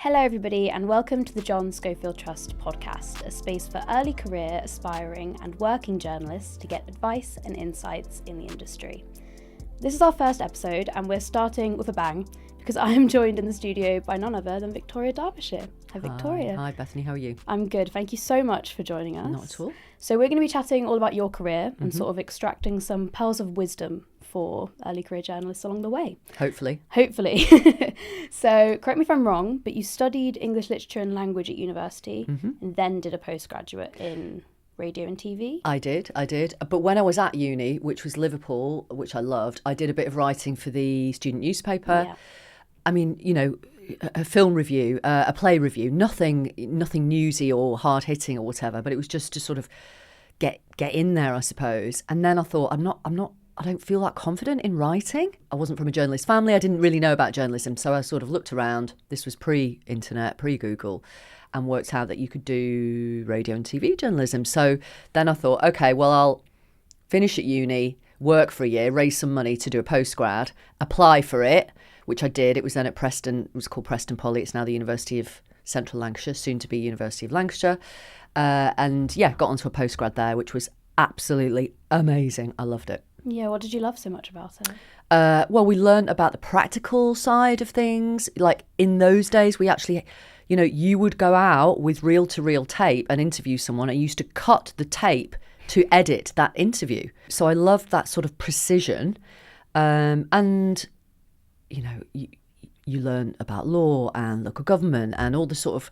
Hello everybody and welcome to the John Schofield Trust podcast, a space for early career, aspiring and working journalists to get advice and insights in the industry. This is our first episode and we're starting with a bang because I am joined in the studio by none other than Victoria Derbyshire. Hi Victoria. Hi Bethany, how are you? I'm good, thank you so much for joining us. Not at all. So we're going to be chatting all about your career and sort of extracting some pearls of wisdom for early career journalists along the way. Hopefully. So correct me if I'm wrong, but you studied English literature and language at university and then did a postgraduate in radio and TV? I did. But when I was at uni, which was Liverpool, which I loved, I did a bit of writing for the student newspaper. Yeah. I mean, you know, a film review, a play review, nothing newsy or hard hitting or whatever, but it was just to sort of get in there, I suppose. And then I thought, I don't feel that confident in writing. I wasn't from a journalist family. I didn't really know about journalism. So I sort of looked around. This was pre-internet, pre-Google, and worked out that you could do radio and TV journalism. So then I thought, okay, well, I'll finish at uni, work for a year, raise some money to do a postgrad, apply for it, which I did. It was then at Preston. It was called Preston Poly. It's now the University of Central Lancashire, soon to be University of Lancashire. And yeah, got onto a postgrad there, which was absolutely amazing. I loved it. Yeah, what did you love so much about it? Well, we learned about the practical side of things. Like in those days, we actually, you know, you would go out with reel-to-reel tape and interview someone and you used to cut the tape to edit that interview. So I loved that sort of precision. And, you know, you learn about law and local government and all the sort of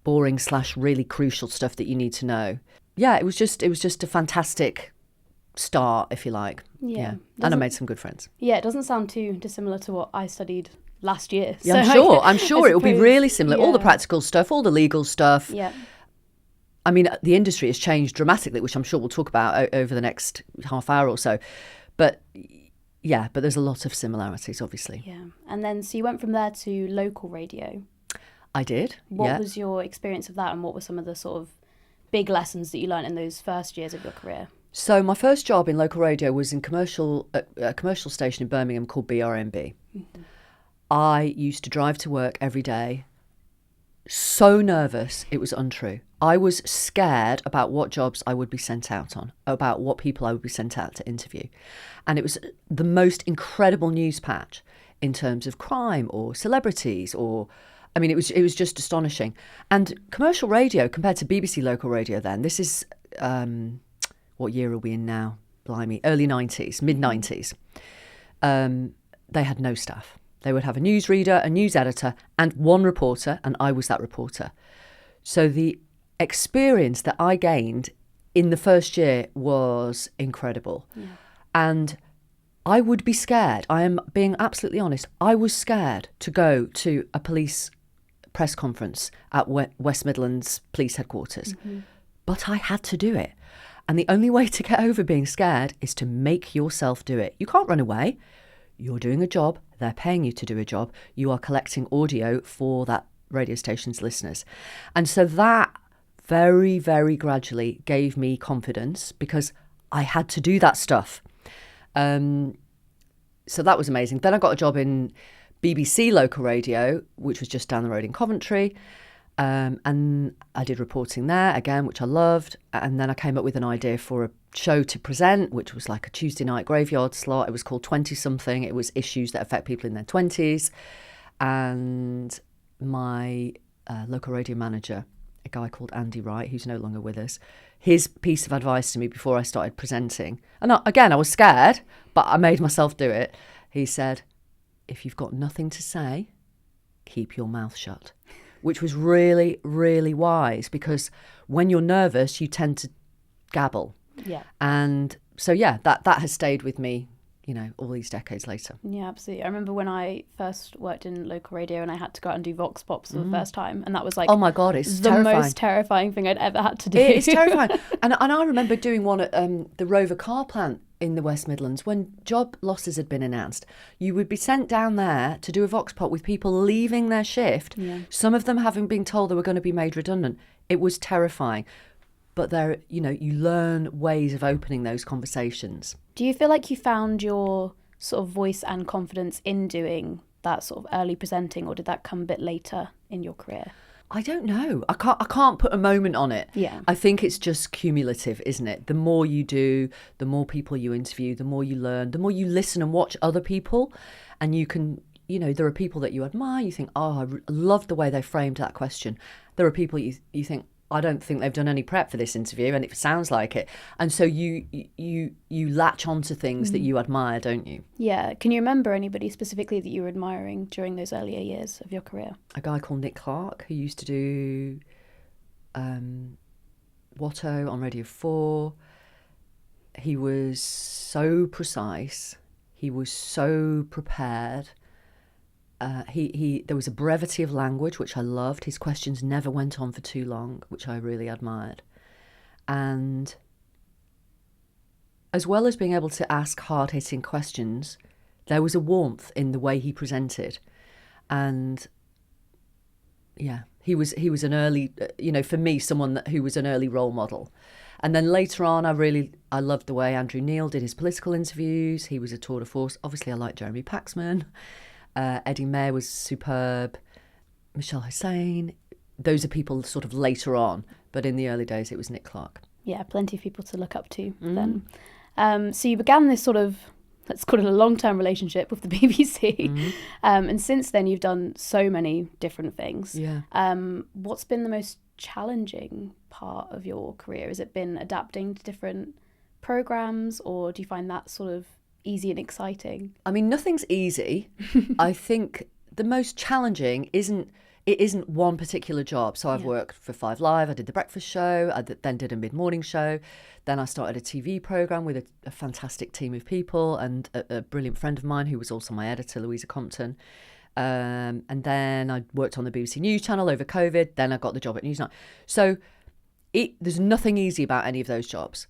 boring / really crucial stuff that you need to know. Yeah, it was just a fantastic start, if you like. Yeah. And I made some good friends. Yeah, it doesn't sound too dissimilar to what I studied last year. Yeah, so I'm sure it will be really similar. Yeah. All the practical stuff, all the legal stuff. Yeah. I mean, the industry has changed dramatically, which I'm sure we'll talk about over the next half hour or so. But yeah, but there's a lot of similarities, obviously. Yeah. And then, so you went from there to local radio. I did. What was your experience of that and what were some of the sort of big lessons that you learned in those first years of your career? So my first job in local radio was in a commercial station in Birmingham called BRMB. Mm-hmm. I used to drive to work every day, so nervous it was untrue. I was scared about what jobs I would be sent out on, about what people I would be sent out to interview. And it was the most incredible news patch in terms of crime or celebrities or... I mean, it was just astonishing. And commercial radio compared to BBC local radio then, this is... what year are we in now? Blimey, early 90s, mid-90s. They had no staff. They would have a newsreader, a news editor, and one reporter, and I was that reporter. So the experience that I gained in the first year was incredible. Yeah. And I would be scared. I am being absolutely honest. I was scared to go to a police press conference at West Midlands Police Headquarters. Mm-hmm. But I had to do it. And the only way to get over being scared is to make yourself do it. You can't run away. You're doing a job. They're paying you to do a job. You are collecting audio for that radio station's listeners. And so that very, very gradually gave me confidence because I had to do that stuff. So that was amazing. Then I got a job in BBC local radio, which was just down the road in Coventry. And I did reporting there again, which I loved. And then I came up with an idea for a show to present, which was like a Tuesday night graveyard slot. It was called 20 something. It was issues that affect people in their 20s. And my local radio manager, a guy called Andy Wright, who's no longer with us, his piece of advice to me before I started presenting, and I was scared, but I made myself do it. He said, if you've got nothing to say, keep your mouth shut. Which was really, really wise because when you're nervous, you tend to gabble. Yeah. And so, yeah, that has stayed with me, you know, all these decades later. Yeah, absolutely. I remember when I first worked in local radio and I had to go out and do Vox Pops for the first time. And that was like, oh my God, it's the terrifying. most terrifying thing I'd ever had to do. It's terrifying. And I remember doing one at the Rover car plant in the West Midlands when job losses had been announced. You would be sent down there to do a Vox Pop with people leaving their shift, some of them having been told they were going to be made redundant. It was terrifying. But there, you know, you learn ways of opening those conversations. Do you feel like you found your sort of voice and confidence in doing that sort of early presenting, or did that come a bit later in your career? I don't know. I can't put a moment on it. Yeah. I think it's just cumulative, isn't it? The more you do, the more people you interview, the more you learn, the more you listen and watch other people. And you can, there are people that you admire. You think, oh, I love the way they framed that question. There are people you think, I don't think they've done any prep for this interview, and it sounds like it. And so you latch onto things that you admire, don't you? Yeah. Can you remember anybody specifically that you were admiring during those earlier years of your career? A guy called Nick Clark, who used to do Watto on Radio 4. He was so precise. He was so prepared. There was a brevity of language, which I loved. His questions never went on for too long, which I really admired. And as well as being able to ask hard-hitting questions, there was a warmth in the way he presented. And yeah, he was an early, for me, someone who was an early role model. And then later on, I loved the way Andrew Neil did his political interviews. He was a tour de force. Obviously, I liked Jeremy Paxman. Eddie Mayer was superb. Michelle Hussein. Those are people sort of later on. But in the early days, it was Nick Clark. Yeah, plenty of people to look up to then. So you began this sort of, let's call it a long-term relationship with the BBC. And since then, you've done so many different things. Yeah. What's been the most challenging part of your career? Has it been adapting to different programmes, or do you find that sort of easy and exciting? I mean, nothing's easy. I think the most challenging isn't one particular job. So I've worked for 5 Live. I did the breakfast show. I then did a mid-morning show. Then I started a TV programme with a fantastic team of people and a brilliant friend of mine who was also my editor, Louisa Compton. And then I worked on the BBC News Channel over COVID. Then I got the job at Newsnight. So there's nothing easy about any of those jobs.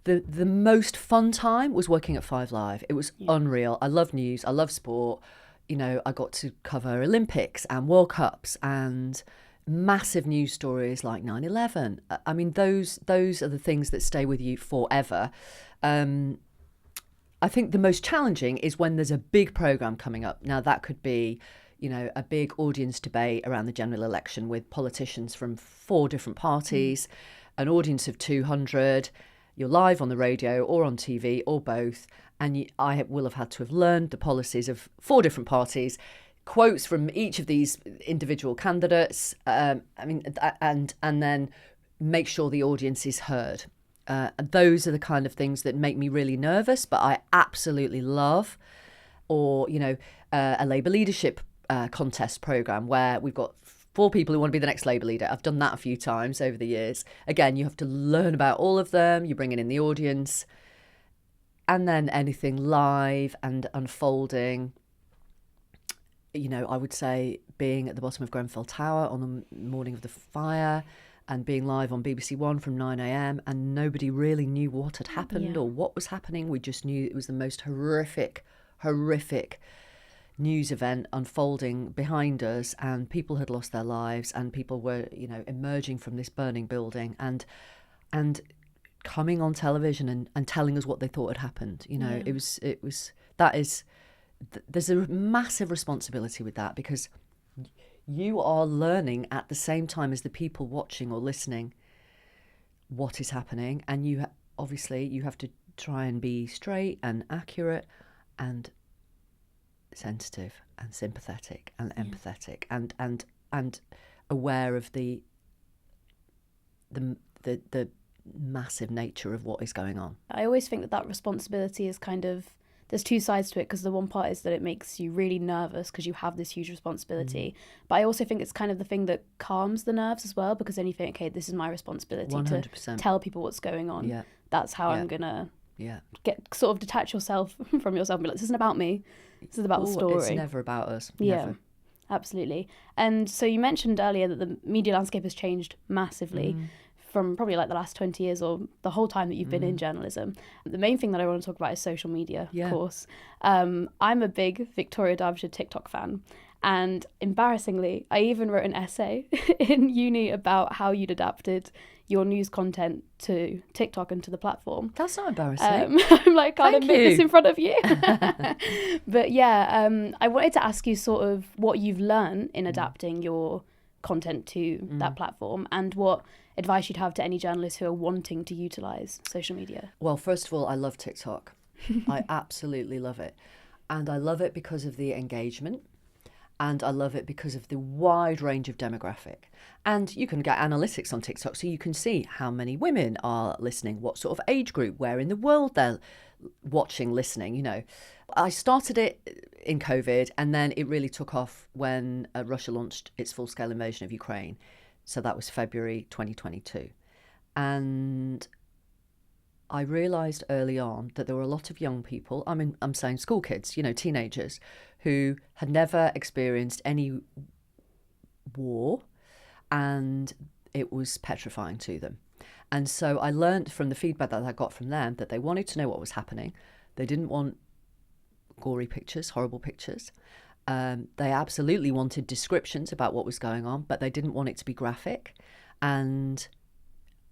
The most fun time was working at 5 Live. It was unreal. I love news. I love sport. I got to cover Olympics and World Cups and massive news stories like 9/11. I mean, those are the things that stay with you forever. I think the most challenging is when there's a big programme coming up. Now, that could be, a big audience debate around the general election with politicians from 4 different parties, an audience of 200. You're live on the radio or on TV or both, and I will have had to have learned the policies of 4 different parties, quotes from each of these individual candidates, and then make sure the audience is heard. Those are the kind of things that make me really nervous, but I absolutely love. Or, a Labour leadership contest programme where we've got 4 people who want to be the next Labour leader. I've done that a few times over the years. Again, you have to learn about all of them. You're bringing in the audience. And then anything live and unfolding. I would say being at the bottom of Grenfell Tower on the morning of the fire and being live on BBC One from 9 a.m. and nobody really knew what had happened or what was happening. We just knew it was the most horrific news event unfolding behind us, and people had lost their lives, and people were, emerging from this burning building and coming on television and telling us what they thought had happened. There's a massive responsibility with that, because you are learning at the same time as the people watching or listening what is happening, and you have to try and be straight and accurate and sensitive and sympathetic and empathetic and aware of the massive nature of what is going on. I always think that responsibility is kind of, there's 2 sides to it, because the one part is that it makes you really nervous because you have this huge responsibility. But I also think it's kind of the thing that calms the nerves as well, because then you think, okay, this is my responsibility 100%. to tell people what's going on. Yeah. That's how I'm going to get sort of detach yourself from yourself and be like, this isn't about me. This is about the story. It's never about us. Yeah, never. Absolutely. And so you mentioned earlier that the media landscape has changed massively from probably like the last 20 years or the whole time that you've been in journalism. The main thing that I want to talk about is social media, of course. I'm a big Victoria Derbyshire TikTok fan. And embarrassingly, I even wrote an essay in uni about how you'd adapted your news content to TikTok and to the platform. That's not embarrassing. I'm like, can't admit this in front of you. But I wanted to ask you sort of what you've learned in adapting your content to that platform, and what advice you'd have to any journalists who are wanting to utilise social media. Well, first of all, I love TikTok. I absolutely love it. And I love it because of the engagement. And I love it because of the wide range of demographic. And you can get analytics on TikTok, so you can see how many women are listening, what sort of age group, where in the world they're watching, listening, you know. I started it in COVID, and then it really took off when Russia launched its full-scale invasion of Ukraine. So that was February 2022. And I realised early on that there were a lot of young people, I'm saying school kids, you know, teenagers, who had never experienced any war, and it was petrifying to them. And so I learned from the feedback that I got from them that they wanted to know what was happening. They didn't want gory pictures, horrible pictures. They absolutely wanted descriptions about what was going on, but they didn't want it to be graphic. And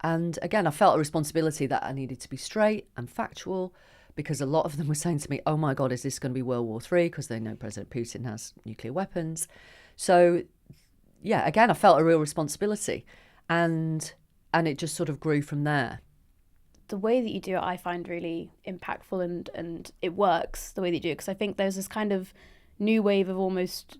again, I felt a responsibility that I needed to be straight and factual, because a lot of them were saying to me, oh my God, is this going to be World War III? Because they know President Putin has nuclear weapons. So, yeah, again, I felt a real responsibility. And it just sort of grew from there. The way that you do it, I find really impactful, and it works the way that you do it, because I think there's this kind of new wave of almost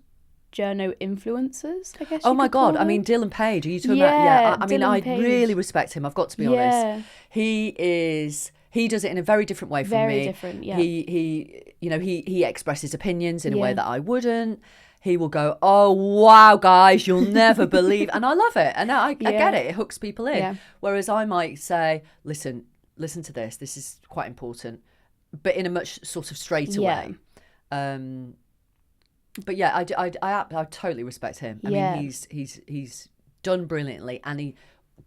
journo influencers, I guess. Oh my God, I mean, Dylan Page, are you talking about? Yeah, I mean, I really respect him, I've got to be honest. He does it in a very different way from me. Very different, yeah. He expresses opinions in a way that I wouldn't. He will go, oh, wow, guys, you'll never believe. And I love it. And I get it. It hooks people in. Yeah. Whereas I might say, listen to this. This is quite important. But in a much sort of straighter way. But yeah, I totally respect him. I mean, he's done brilliantly, and he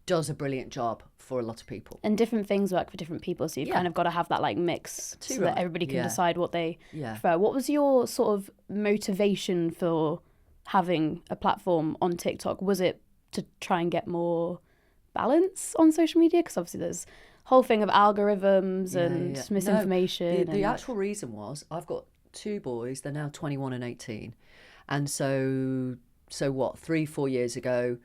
does a brilliant job for a lot of people. And different things work for different people, so you've kind of got to have that like mix so that everybody can decide what they prefer. What was your sort of motivation for having a platform on TikTok? Was it to try and get more balance on social media? Because obviously there's a whole thing of algorithms and misinformation. No, the actual reason was I've got two boys, they're now 21 and 18. And so what, 3-4 years ago,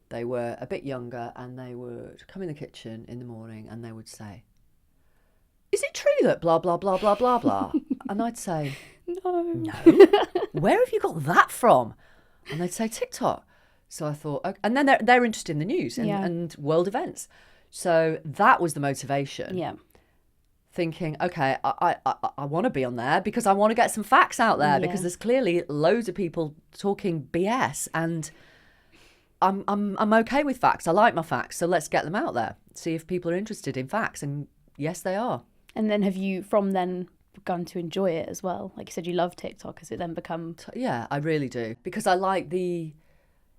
they were a bit younger, and they would come in the kitchen in the morning and they would say, is it true that blah, blah, blah, blah, blah, blah? And I'd say, no. Where have you got that from? And they'd say, TikTok. So I thought, okay. And then they're interested in the news and world events. So that was the motivation. Yeah. Thinking, okay, I want to be on there because I want to get some facts out there, because there's clearly loads of people talking BS, and I'm okay with facts. I like my facts, so let's get them out there. See if people are interested in facts, and yes, they are. And then have you from then begun to enjoy it as well? Like you said, you love TikTok. Has it then become? Yeah, I really do, because I like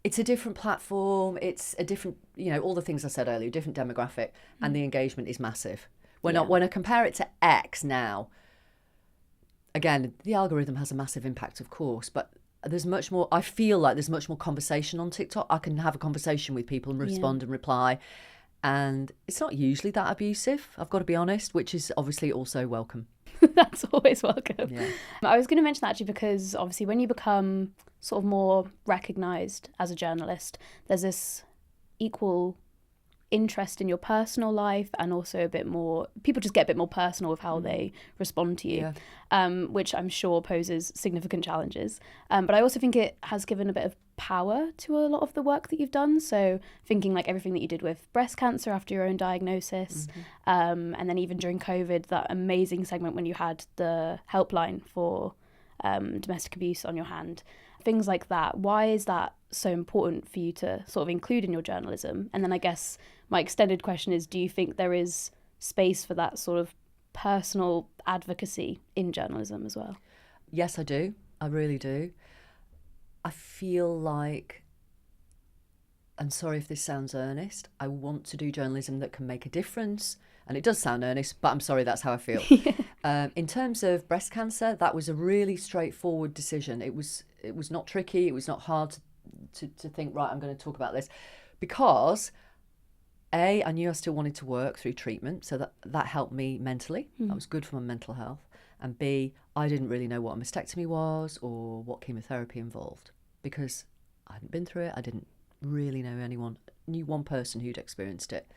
it's a different platform. It's a different, all the things I said earlier, different demographic, and the engagement is massive. When I compare it to X now, again, the algorithm has a massive impact, of course, but there's much more, I feel like there's much more conversation on TikTok. I can have a conversation with people and respond and reply. And it's not usually that abusive, I've got to be honest, which is obviously also welcome. That's always welcome. Yeah. I was going to mention that actually because obviously when you become sort of more recognised as a journalist, there's this equal interest in your personal life, and also a bit more, people just get a bit more personal with how they respond to you, which I'm sure poses significant challenges. But I also think it has given a bit of power to a lot of the work that you've done. So thinking like everything that you did with breast cancer after your own diagnosis, and then even during COVID, that amazing segment when you had the helpline for domestic abuse on your hand. Things like that. Why is that so important for you to sort of include in your journalism? And then I guess my extended question is, do you think there is space for that sort of personal advocacy in journalism as well? Yes, I do. I really do. I feel like and sorry if this sounds earnest, I want to do journalism that can make a difference. And it does sound earnest, but I'm sorry, that's how I feel. In terms of breast cancer, that was a really straightforward decision. It was not tricky. It was not hard to think, right, I'm going to talk about this. Because, A, I knew I still wanted to work through treatment, so that helped me mentally. That was good for my mental health. And B, I didn't really know what a mastectomy was or what chemotherapy involved, because I hadn't been through it. I didn't really know anyone, knew one person who'd experienced it.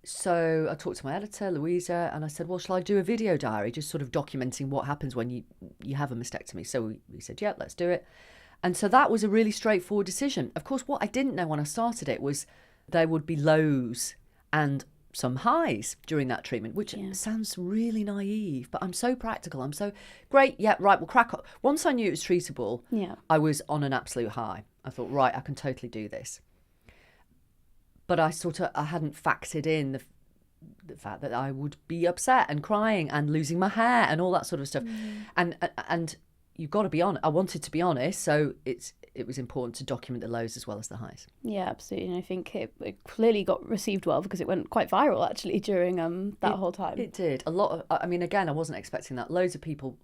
So I talked to my editor, Louisa, and I said, well, shall I do a video diary, just sort of documenting what happens when you have a mastectomy? So we said, yeah, let's do it. And so that was a really straightforward decision. Of course, what I didn't know when I started it was there would be lows and some highs during that treatment, which sounds really naive, but I'm so practical. I'm so great. Yeah, right, we'll crack on. Once I knew it was treatable, I was on an absolute high. I thought, right, I can totally do this. But I hadn't factored in the fact that I would be upset and crying and losing my hair and all that sort of stuff. And you've got to be honest. I wanted to be honest, so it was important to document the lows as well as the highs. Yeah, absolutely. And I think it clearly got received well, because it went quite viral actually during that whole time. It did. A lot of, I mean, again, I wasn't expecting that. Loads of people.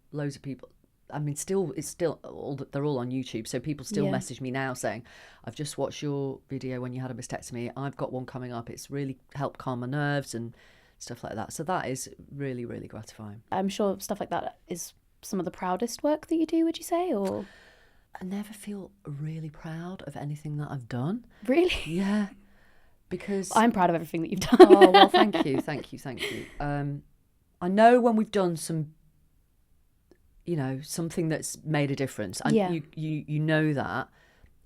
I mean, they're all on YouTube, so people still message me now saying, I've just watched your video when you had a mastectomy. I've got one coming up. It's really helped calm my nerves and stuff like that. So that is really, really gratifying. I'm sure stuff like that is some of the proudest work that you do, would you say? Or I never feel really proud of anything that I've done. Really? Yeah. Because I'm proud of everything that you've done. Oh, well, thank you. I know when we've done something that's made a difference. And you know that.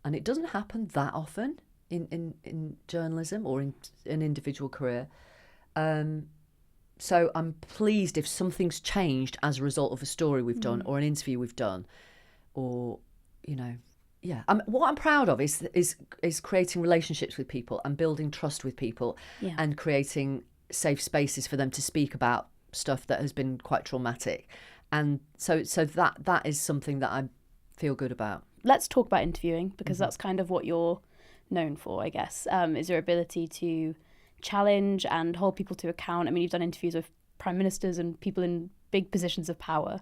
And it doesn't happen that often in journalism or in an individual career. So I'm pleased if something's changed as a result of a story we've done or an interview we've done, or, what I'm proud of is creating relationships with people and building trust with people and creating safe spaces for them to speak about stuff that has been quite traumatic. And so that is something that I feel good about. Let's talk about interviewing, because that's kind of what you're known for, I guess, is your ability to challenge and hold people to account. I mean, you've done interviews with prime ministers and people in big positions of power.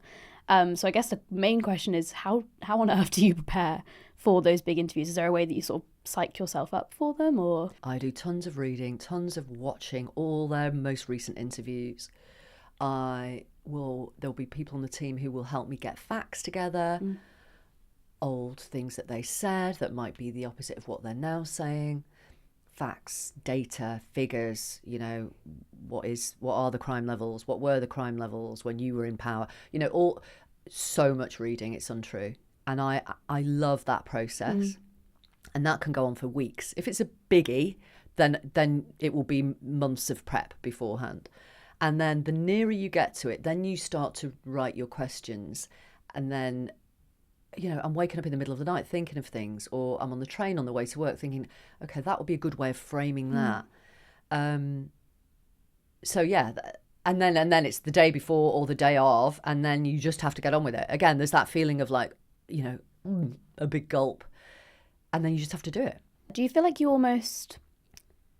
So I guess the main question is, how on earth do you prepare for those big interviews? Is there a way that you sort of psych yourself up for them? Or I do tons of reading, tons of watching all their most recent interviews. There'll be people on the team who will help me get facts together, old things that they said that might be the opposite of what they're now saying. Facts, data, figures, what are the crime levels? What were the crime levels when you were in power? So much reading, it's untrue. And I love that process. And that can go on for weeks. If it's a biggie, then it will be months of prep beforehand. And then the nearer you get to it, then you start to write your questions. And then, I'm waking up in the middle of the night thinking of things, or I'm on the train on the way to work thinking, okay, that would be a good way of framing that. And then it's the day before or the day of, and then you just have to get on with it. Again, there's that feeling of like, a big gulp, and then you just have to do it. Do you feel like you almost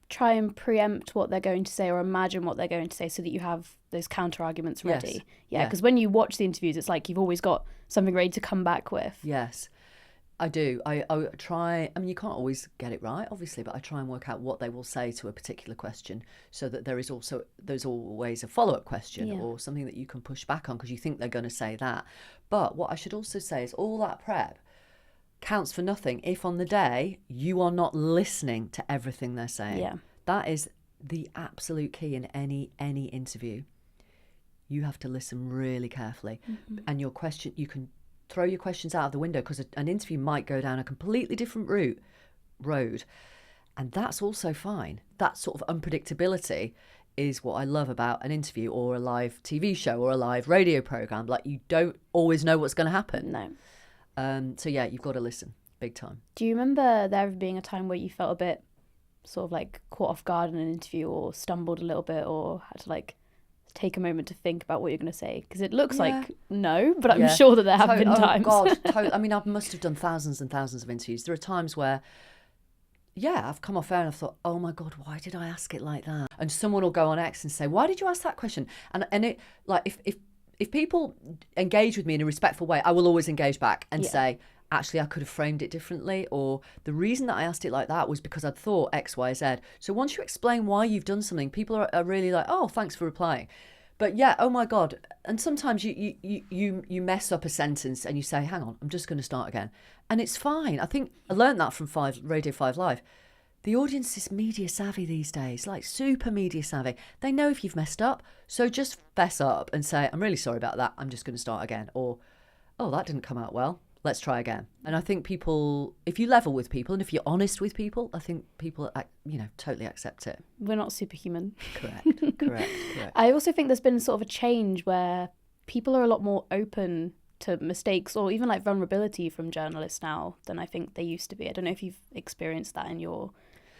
try and preempt what they're going to say or imagine what they're going to say so that you have those counter arguments ready? Yes. Because when you watch the interviews, it's like you've always got something ready to come back with. Yes, I do. I try. I mean, you can't always get it right, obviously, but I try and work out what they will say to a particular question, so that there's always a follow-up question or something that you can push back on because you think they're going to say that. But what I should also say is all that prep counts for nothing if on the day you are not listening to everything they're saying. Yeah. That is the absolute key in any interview. You have to listen really carefully. And you can throw your questions out of the window, because an interview might go down a completely different road, and that's also fine. That sort of unpredictability is what I love about an interview or a live TV show or a live radio program. Like, you don't always know what's going to happen. No. So you've got to listen big time. Do you remember there being a time where you felt a bit sort of like caught off guard in an interview, or stumbled a little bit, or had to like take a moment to think about what you're going to say? Because it looks like no, but I'm sure that there have been times. Oh God, I mean, I must have done thousands and thousands of interviews. There are times where I've come off air and I've thought, oh my God, why did I ask it like that? And someone will go on X and say, why did you ask that question? And it, like, if people engage with me in a respectful way, I will always engage back and say, actually, I could have framed it differently, or the reason that I asked it like that was because I'd thought X, Y, Z. So once you explain why you've done something, people are really like, oh, thanks for replying. But yeah, oh my God. And sometimes you mess up a sentence and you say, hang on, I'm just going to start again. And it's fine. I think I learned that from Radio 5 Live. The audience is media savvy these days, like super media savvy. They know if you've messed up. So just fess up and say, I'm really sorry about that. I'm just going to start again. Or, oh, that didn't come out well. Let's try again. And I think people, if you level with people and if you're honest with people, I think people, totally accept it. We're not superhuman. Correct. I also think there's been sort of a change where people are a lot more open to mistakes or even like vulnerability from journalists now than I think they used to be. I don't know if you've experienced that in your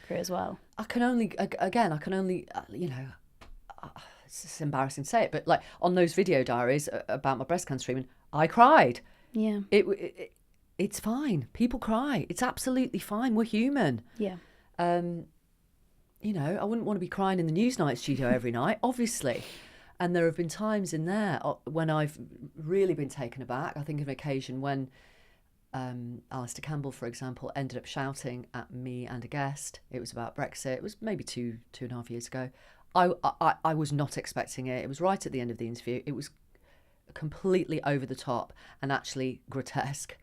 career as well. I can only, it's embarrassing to say it, but like on those video diaries about my breast cancer treatment, I cried. Yeah. It's fine. People cry. It's absolutely fine. We're human. Yeah. I wouldn't want to be crying in the Newsnight studio every night, obviously. And there have been times in there when I've really been taken aback. I think of an occasion when Alistair Campbell, for example, ended up shouting at me and a guest. It was about Brexit. It was maybe two and a half years ago. I was not expecting it. It was right at the end of the interview. It was completely over the top and actually grotesque.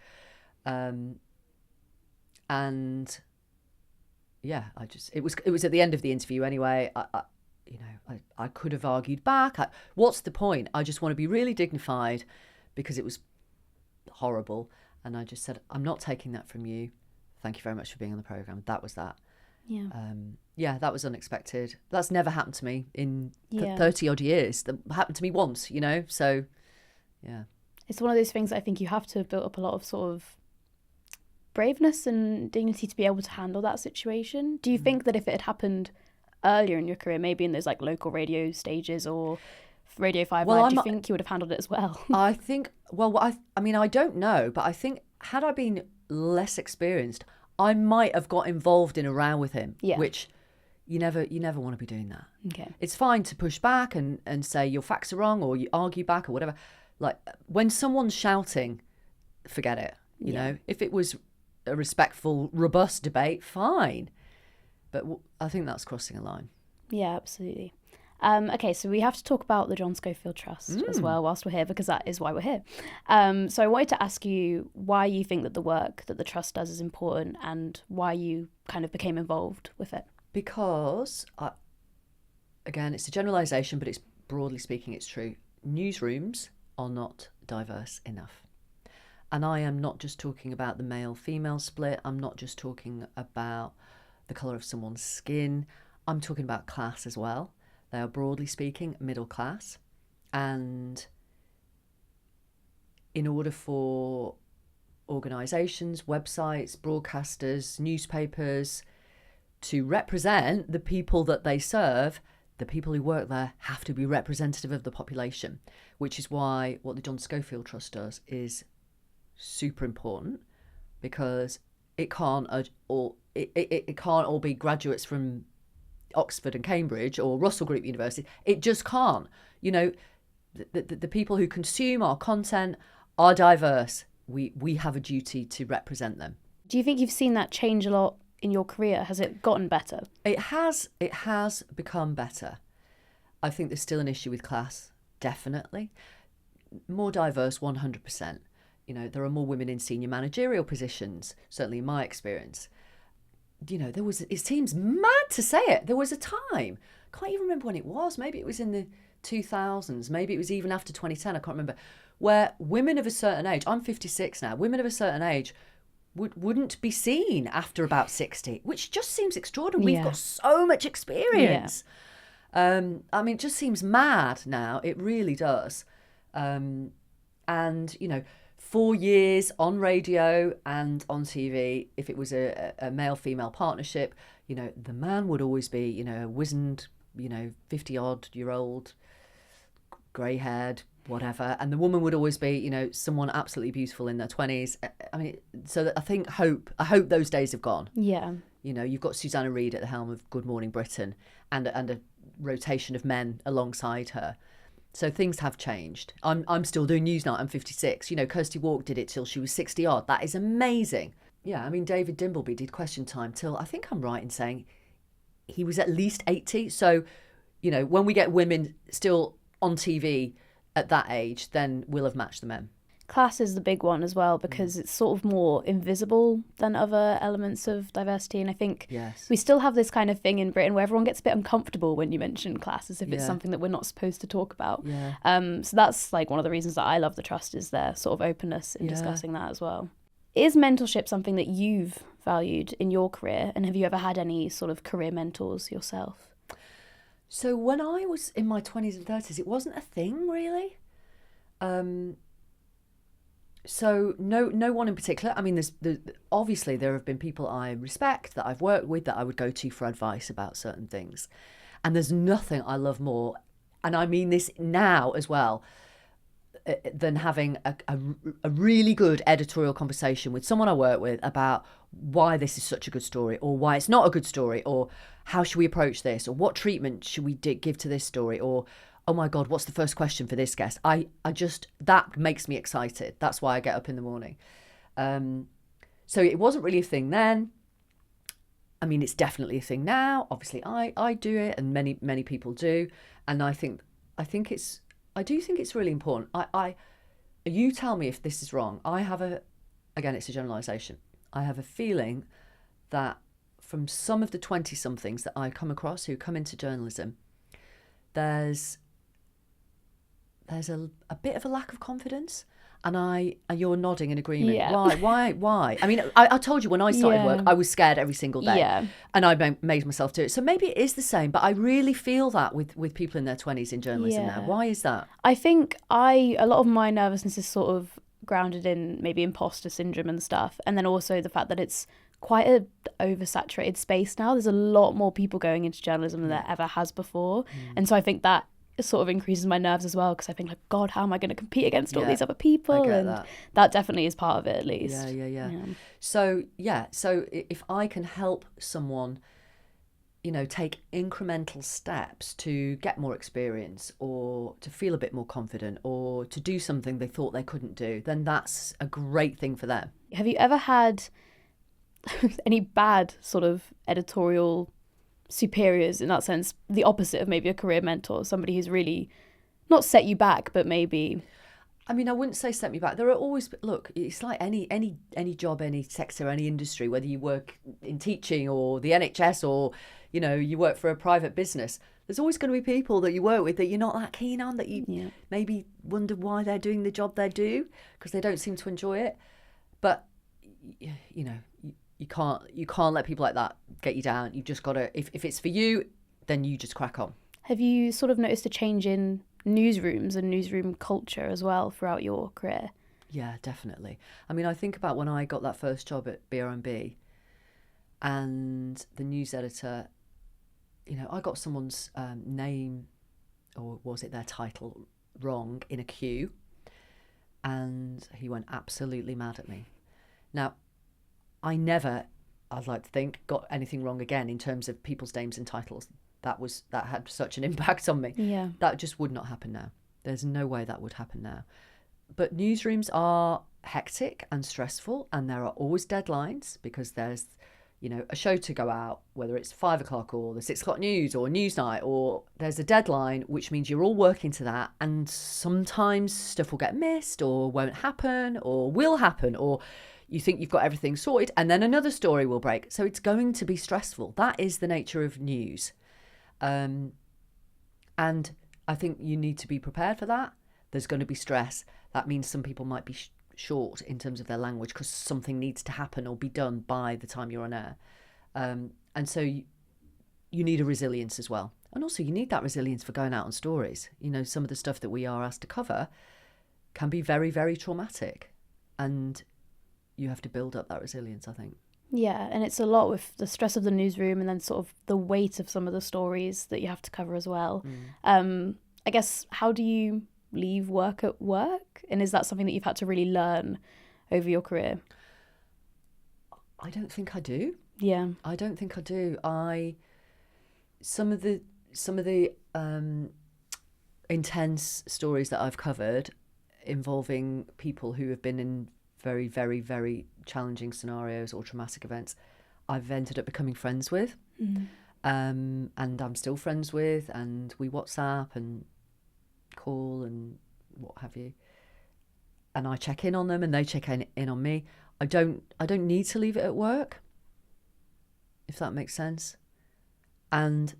And yeah, it was at the end of the interview anyway. I could have argued back. What's the point? I just want to be really dignified because it was horrible. And I just said, I'm not taking that from you. Thank you very much for being on the programme. That was that. Yeah. That was unexpected. That's never happened to me in 30 odd years. That happened to me once, so yeah. It's one of those things that I think you have to have built up a lot of sort of braveness and dignity to be able to handle that situation. Do you think that if it had happened earlier in your career, maybe in those like local radio stages or Radio 5 Live, do you think you would have handled it as well? I think, I don't know, but I think had I been less experienced, I might have got involved in a row with him, which you never want to be doing that. Okay. It's fine to push back and say your facts are wrong or you argue back or whatever. Like when someone's shouting, forget it. You know, if it was a respectful, robust debate, fine. But I think that's crossing a line. Yeah, absolutely. Okay, so we have to talk about the John Schofield Trust as well whilst we're here, because that is why we're here. So I wanted to ask you why you think that the work that the Trust does is important and why you kind of became involved with it. Because, again, it's a generalisation, but it's broadly speaking, it's true. Newsrooms are not diverse enough. And I am not just talking about the male-female split. I'm not just talking about the colour of someone's skin. I'm talking about class as well. They are, broadly speaking, middle class. And in order for organisations, websites, broadcasters, newspapers to represent the people that they serve, the people who work there have to be representative of the population, which is why what the John Schofield Trust does is super important, because it can't all be graduates from Oxford and Cambridge or Russell Group University. It just can't. The people who consume our content are diverse. We have a duty to represent them. Do you think you've seen that change a lot in your career? Has it gotten better? It has become better. I think there's still an issue with class, definitely. More diverse, 100%. There are more women in senior managerial positions, certainly in my experience. It seems mad to say it. There was a time, can't even remember when it was, maybe it was in the 2000s, maybe it was even after 2010, I can't remember, where women of a certain age, I'm 56 now, women of a certain age wouldn't be seen after about 60, which just seems extraordinary. We've got so much experience. It just seems mad now. It really does. 4 years on radio and on TV, if it was a male-female partnership, the man would always be, a wizened, 50-odd-year-old, grey-haired, whatever. And the woman would always be, you know, someone absolutely beautiful in their 20s. I mean, so that I hope those days have gone. Yeah. You know, you've got Susanna Reid at the helm of Good Morning Britain and a rotation of men alongside her. So things have changed. I'm still doing Newsnight. I'm 56. You know, Kirsty Walk did it till she was 60 odd. That is amazing. Yeah, I mean, David Dimbleby did Question Time till, I think I'm right in saying, he was at least 80. So, you know, when we get women still on TV at that age, then we'll have matched the men. Class is the big one as well, because it's sort of more invisible than other elements of diversity. And I think we still have this kind of thing in Britain where everyone gets a bit uncomfortable when you mention class, as if it's something that we're not supposed to talk about. Yeah. So that's like one of the reasons that I love the Trust, is their sort of openness in discussing that as well. Is mentorship something that you've valued in your career? And have you ever had any sort of career mentors yourself? So when I was in my 20s and 30s, it wasn't a thing really. So no one in particular. I mean, obviously there have been people I respect that I've worked with that I would go to for advice about certain things. And there's nothing I love more, and I mean this now as well, than having a really good editorial conversation with someone I work with about why this is such a good story, or why it's not a good story, or how should we approach this, or what treatment should we give to this story, or oh my God, what's the first question for this guest? I just, that makes me excited. That's why I get up in the morning. So it wasn't really a thing then. I mean, it's definitely a thing now. Obviously, I do it, and many people do. And I do think it's really important. You tell me if this is wrong. Again, it's a generalisation. I have a feeling that from some of the 20-somethings that I come across who come into journalism, there's a bit of a lack of confidence, and you're nodding in agreement. Yeah. Why? I mean, I told you when I started work, I was scared every single day, and I made myself do it. So maybe it is the same, but I really feel that with people in their 20s in journalism now. Why is that? I think a lot of my nervousness is sort of grounded in maybe imposter syndrome and stuff, and then also the fact that it's quite a oversaturated space now. There's a lot more people going into journalism than there ever has before, and so I think that sort of increases my nerves as well, because I think, like, God, how am I going to compete against all these other people? And that definitely is part of it, at least. Yeah. So if I can help someone, you know, take incremental steps to get more experience, or to feel a bit more confident, or to do something they thought they couldn't do, then that's a great thing for them. Have you ever had any bad sort of editorial superiors, in that sense, the opposite of maybe a career mentor, somebody who's really not set you back, but maybe... I mean, I wouldn't say set me back. There are always, look, it's like any job, any sector, any industry, whether you work in teaching or the NHS, or, you know, you work for a private business, there's always going to be people that you work with that you're not that keen on, that you maybe wonder why they're doing the job they do, because they don't seem to enjoy it. But, you know, you can't let people like that get you down. You've just got to, if it's for you, then you just crack on. Have you sort of noticed a change in newsrooms and newsroom culture as well throughout your career? Yeah, definitely. I mean, I think about when I got that first job at BRMB, and the news editor, you know, I got someone's name, or was it their title, wrong in a queue, and he went absolutely mad at me. Now, I never, I'd like to think, got anything wrong again in terms of people's names and titles. That had such an impact on me. Yeah. That just would not happen now. There's no way that would happen now. But newsrooms are hectic and stressful, and there are always deadlines, because there's, you know, a show to go out, whether it's 5 o'clock or the 6 o'clock news or Newsnight, or there's a deadline, which means you're all working to that. And sometimes stuff will get missed, or won't happen, or will happen, or you think you've got everything sorted, and then another story will break. So it's going to be stressful. That is the nature of news. And I think you need to be prepared for that. There's going to be stress. That means some people might be short in terms of their language, because something needs to happen or be done by the time you're on air. And so you need a resilience as well. And also you need that resilience for going out on stories. You know, some of the stuff that we are asked to cover can be very, very traumatic. And you have to build up that resilience, I think. Yeah, and it's a lot with the stress of the newsroom, and then sort of the weight of some of the stories that you have to cover as well. I guess, how do you leave work at work? And is that something that you've had to really learn over your career? I don't think I do. Yeah. I don't think I do. Some of the intense stories that I've covered involving people who have been in very, very, very challenging scenarios or traumatic events, I've ended up becoming friends with. And I'm still friends with, and we WhatsApp and call and what have you. And I check in on them and they check in on me. I don't need to leave it at work, if that makes sense. And,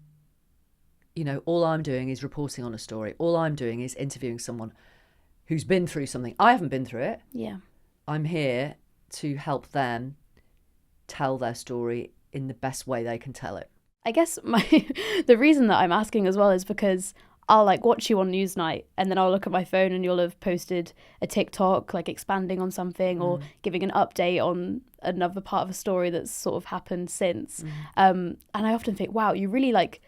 you know, all I'm doing is reporting on a story. All I'm doing is interviewing someone who's been through something. I haven't been through it. Yeah. I'm here to help them tell their story in the best way they can tell it. I guess the reason that I'm asking as well is because I'll like watch you on Newsnight and then I'll look at my phone and you'll have posted a TikTok like expanding on something or giving an update on another part of a story that's sort of happened since. And I often think, wow, you really like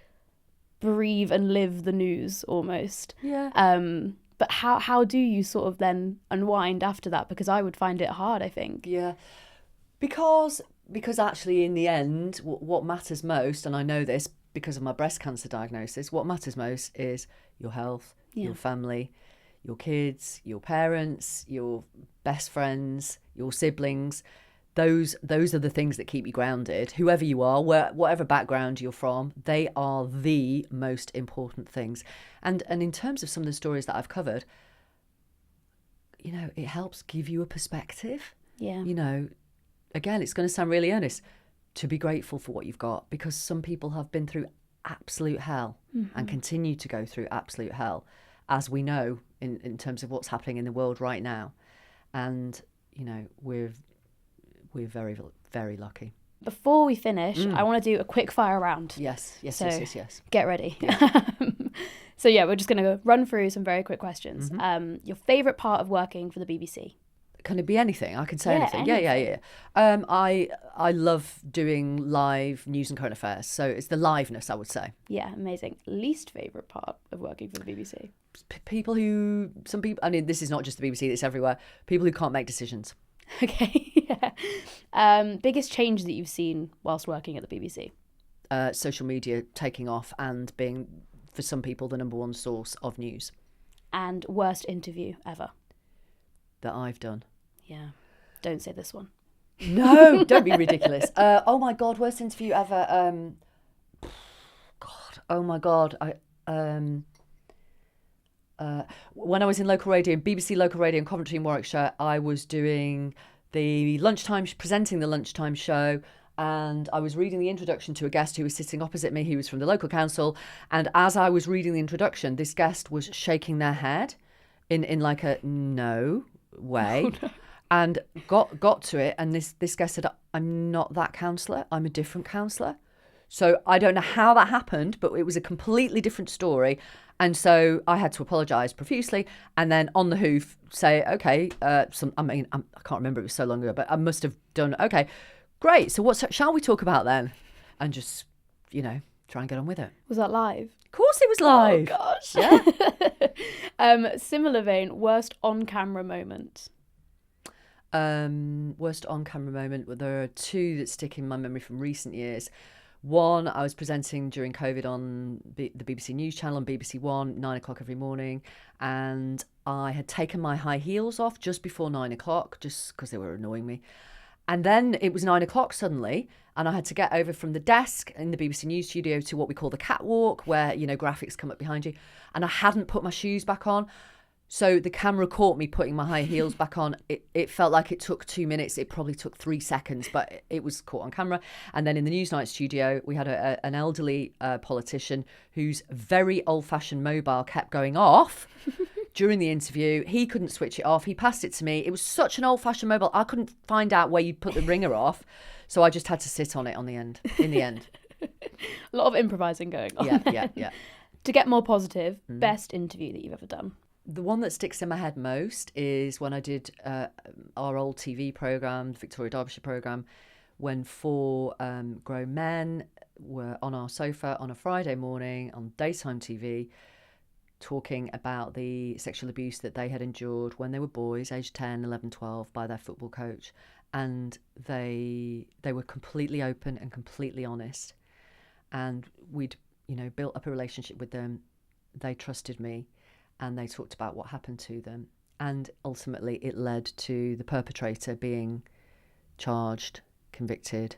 breathe and live the news almost. Yeah. But how do you sort of then unwind after that? Because I would find it hard, I think. Yeah. Because actually in the end, what matters most, and I know this because of my breast cancer diagnosis, what matters most is your health, your family, your kids, your parents, your best friends, your siblings. Those are the things that keep you grounded. Whoever you are, whatever background you're from, they are the most important things. And in terms of some of the stories that I've covered, you know, it helps give you a perspective. Yeah. You know, again, it's going to sound really earnest, to be grateful for what you've got, because some people have been through absolute hell and continue to go through absolute hell, as we know in terms of what's happening in the world right now. And, you know, we're very, very lucky. Before we finish, I want to do a quick fire round. Yes. So Yes. Get ready. Yeah. So yeah, we're just going to run through some very quick questions. Your favourite part of working for the BBC? Can it be anything? I can say anything. Anything. Yeah. I love doing live news and current affairs. So it's the liveness, I would say. Yeah, amazing. Least favourite part of working for the BBC? Some people, I mean, this is not just the BBC, it's everywhere. People who can't make decisions. Okay, yeah. Biggest change that you've seen whilst working at the BBC? Social media taking off and being, for some people, the number one source of news. And worst interview ever? That I've done. Yeah. Don't say this one. No, don't be ridiculous. Oh my God, worst interview ever. Oh my God. When I was in local radio, BBC local radio in Coventry and Warwickshire, I was doing presenting the lunchtime show, and I was reading the introduction to a guest who was sitting opposite me, who was from the local council. And as I was reading the introduction, this guest was shaking their head in like a no way. Oh, no. And got to it, and this guy said, "I'm not that counsellor, I'm a different counsellor." So I don't know how that happened, but it was a completely different story. And so I had to apologise profusely, and then on the hoof say, okay, I can't remember, it was so long ago, but I must have done, okay, great. So shall we talk about then? And just, you know, try and get on with it. Was that live? Of course it was live. Oh, gosh. Yeah. Similar vein, worst on-camera moment? Worst on-camera moment, there are two that stick in my memory from recent years. One, I was presenting during COVID on the BBC News channel on BBC One, 9 o'clock every morning, and I had taken my high heels off just before 9 o'clock, just because they were annoying me. And then it was 9 o'clock suddenly, and I had to get over from the desk in the BBC News studio to what we call the catwalk, where, you know, graphics come up behind you, and I hadn't put my shoes back on. So the camera caught me putting my high heels back on. It felt like it took 2 minutes. It probably took 3 seconds, but it was caught on camera. And then in the Newsnight studio, we had an elderly politician whose very old-fashioned mobile kept going off during the interview. He couldn't switch it off. He passed it to me. It was such an old-fashioned mobile. I couldn't find out where you put the ringer off. So I just had to sit on it in the end. A lot of improvising going on. Yeah. To get more positive, best interview that you've ever done? The one that sticks in my head most is when I did our old TV programme, the Victoria Derbyshire programme, when 4 grown men were on our sofa on a Friday morning on daytime TV, talking about the sexual abuse that they had endured when they were boys, aged 10, 11, 12, by their football coach. And they were completely open and completely honest. And we'd, built up a relationship with them. They trusted me, and they talked about what happened to them. And ultimately it led to the perpetrator being charged, convicted,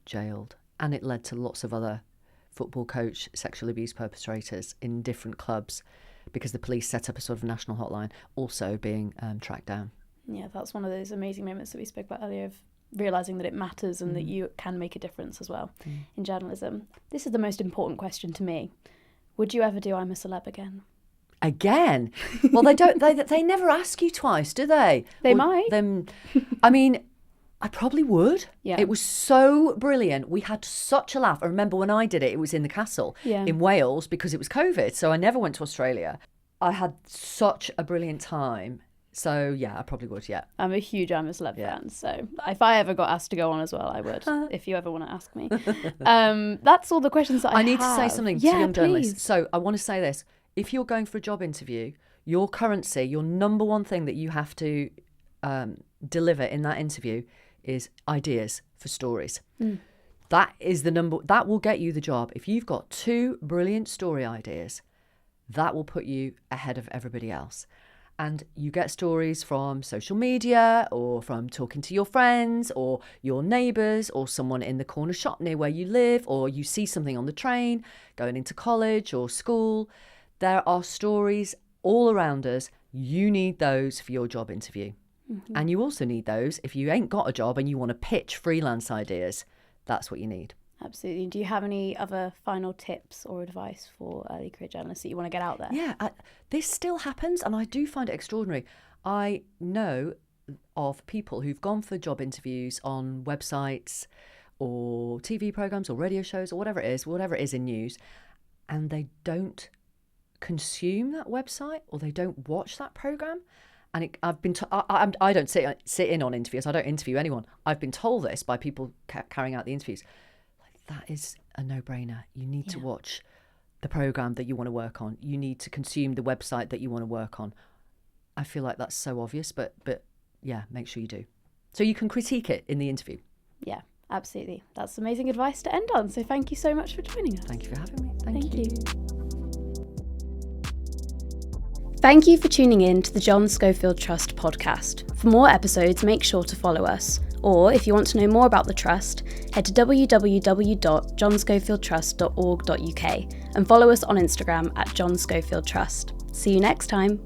jailed. And it led to lots of other football coach sexual abuse perpetrators in different clubs, because the police set up a sort of national hotline, also being tracked down. Yeah, that's one of those amazing moments that we spoke about earlier, of realising that it matters and that you can make a difference as well in journalism. This is the most important question to me. Would you ever do I'm a Celeb again? Again? Well, they don't. They never ask you twice, do they? They might. I mean, I probably would. Yeah. It was so brilliant. We had such a laugh. I remember when I did it, it was in the castle in Wales, because it was COVID. So I never went to Australia. I had such a brilliant time. So yeah, I probably would, yeah. I'm a huge I'm a Celeb fan. So if I ever got asked to go on as well, I would, if you ever want to ask me. That's all the questions that I need to say something to young journalists. Please. So I want to say this. If you're going for a job interview, your currency, your number one thing that you have to deliver in that interview is ideas for stories. That is that will get you the job. If you've got 2 brilliant story ideas, that will put you ahead of everybody else. And you get stories from social media, or from talking to your friends or your neighbours, or someone in the corner shop near where you live, or you see something on the train going into college or school. There are stories all around us. You need those for your job interview. And you also need those if you ain't got a job and you want to pitch freelance ideas. That's what you need. Absolutely. Do you have any other final tips or advice for early career journalists that you want to get out there? Yeah, this still happens, and I do find it extraordinary. I know of people who've gone for job interviews on websites or TV programmes or radio shows or whatever it is in news, and they don't consume that website, or they don't watch that programme. And I've been I don't sit in on interviews. I don't interview anyone. I've been told this by people carrying out the interviews. That is a no-brainer. You need to watch the programme that you want to work on. You need to consume the website that you want to work on. I feel like that's so obvious, but yeah, make sure you do. So you can critique it in the interview. Yeah, absolutely. That's amazing advice to end on. So thank you so much for joining us. Thank you for having me. Thank you. Thank you for tuning in to the John Schofield Trust podcast. For more episodes, make sure to follow us. Or if you want to know more about the Trust, head to www.johnscofieldtrust.org.uk and follow us on Instagram @John Schofield Trust. See you next time.